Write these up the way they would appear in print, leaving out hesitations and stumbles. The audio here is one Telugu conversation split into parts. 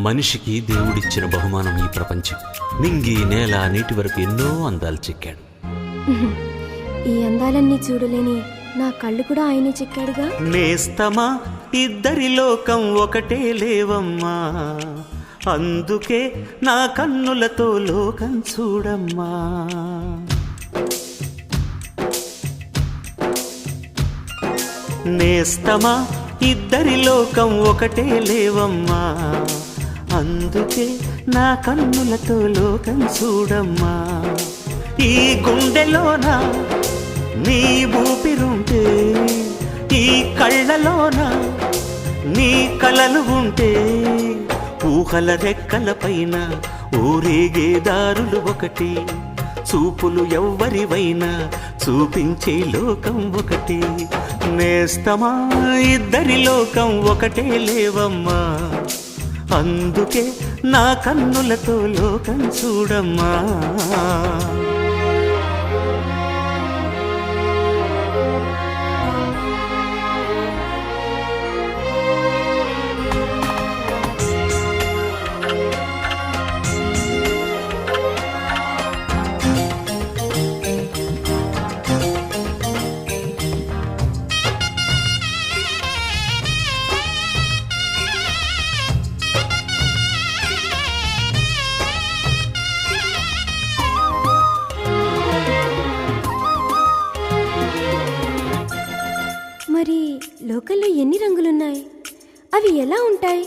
మనిషికి దేవుడిచ్చిన బహుమానం ఈ ప్రపంచం. నింగి నేల నీటి వరకు ఎన్నో అందాలు చెక్కాడు. ఈ అందాలన్నీ చూడలేని నా కళ్ళు కూడా ఆయనే చెక్కాడుగా. నేస్తమా ఇద్దరి లోకం ఒకటే లేవమ్మా, అందుకే నా కన్నులతో లోకం చూడమ్మా. నేస్తమా ఇద్దరి లోకం ఒకటే లేవమ్మా, అందుకే నా కన్నులతో లోకం చూడమ్మా. ఈ గుండెలోన నీ ఊపిరుంటే, ఈ కళ్ళలోన నీ కలలు ఉంటే, ఊహల రెక్కల పైన ఊరేగే దారులు ఒకటి, చూపులు ఎవ్వరివైనా చూపించే లోకం ఒకటి. నేస్తమా ఇద్దరి లోకం ఒకటే లేవమ్మా, అందుకే నా కన్నులతో లోకం చూడమ్మా. మరి లోకంలో ఎన్ని రంగులున్నాయి? అవి ఎలా ఉంటాయి?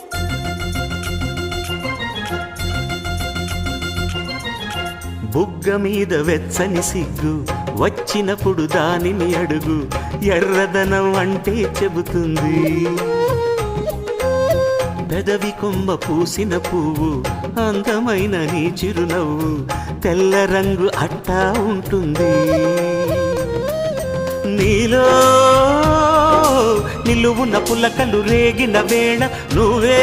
బుగ్గ మీద వెచ్చని సిగ్గు వచ్చినప్పుడు దానిని అడుగు, ఎర్రదనం అంటే చెబుతుంది. పెదవి కొమ్మ పూసిన పువ్వు అందమైన నీ చిరునవ్వు, తెల్ల రంగు అట్టా ఉంటుంది. నీలో నిలువున పులకలు రేగిన వేళ నువ్వే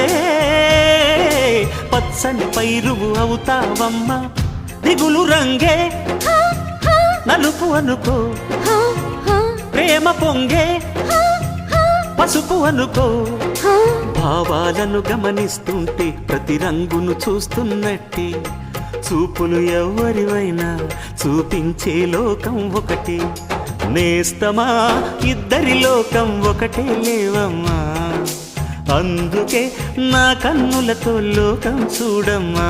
పచ్చని పైరువు అవుతావమ్మా. దిగులు రంగే నలుపు అనుకో, ప్రేమ పొంగే పసుపు అనుకో. భావాలను గమనిస్తుంటే ప్రతి రంగును చూస్తున్నట్టే, చూపులు ఎవరివైనా చూపించే లోకం ఒకటి. నేస్తమా ఇద్దరి లోకం ఒకటే లేవమ్మా, అందుకే నా కన్నులతో లోకం చూడమ్మా.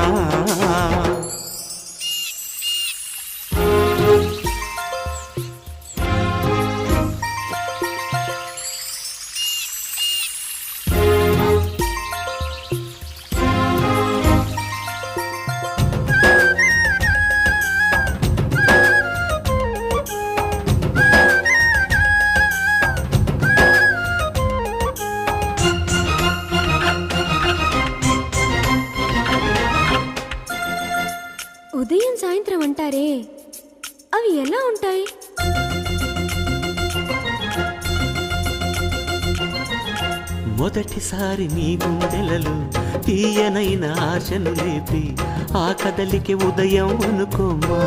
ఉదయం సాయంత్రం అంటారే, అవి ఎలా ఉంటాయి? మొదటిసారి నీ గుండెలలో తీయనైన ఆశను లేపి, ఆ కదలికి ఉదయం అనుకోమా.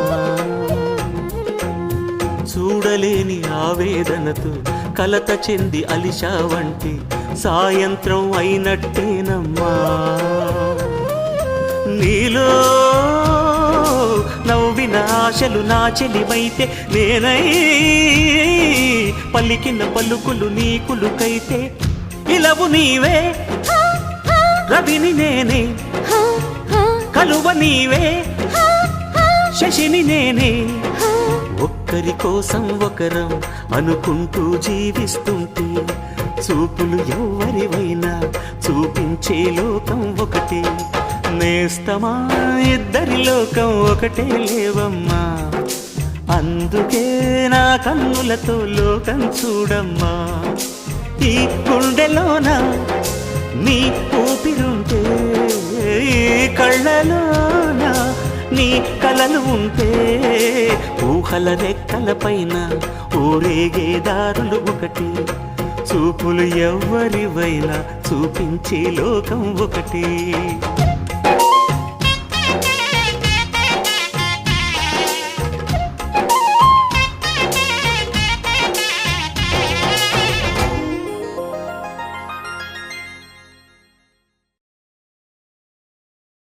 చూడలేని ఆవేదనతో కలత చెంది అలిశావంటి సాయంత్రం అయినట్టేనమ్మా. నీలో నవ్విన ఆశలు నా చెలివైతే, నేనై పలికిన పలుకులు నీకులుకైతే, ఇలవు నీవే రవిని నేనే, కలువ నీవే శశిని నేనే. ఒక్కరి కోసం ఒకరం అనుకుంటూ జీవిస్తుంటే, చూపులు ఎవరివైనా చూపించే లోకం ఒకటి. నేస్తమా ఇద్దరి లోకం ఒకటే లేవమ్మా, అందుకే నా కన్నులతో లోకం చూడమ్మా. ఈ గుండెలోన నీ ఊపిరుంటే, ఈ కళ్ళలోన నీ కలలు ఉంటే, ఊహల రెక్కల పైన ఊరేగే దారులు ఒకటి, చూపులు ఎవరివైనా చూపించే లోకం ఒకటి.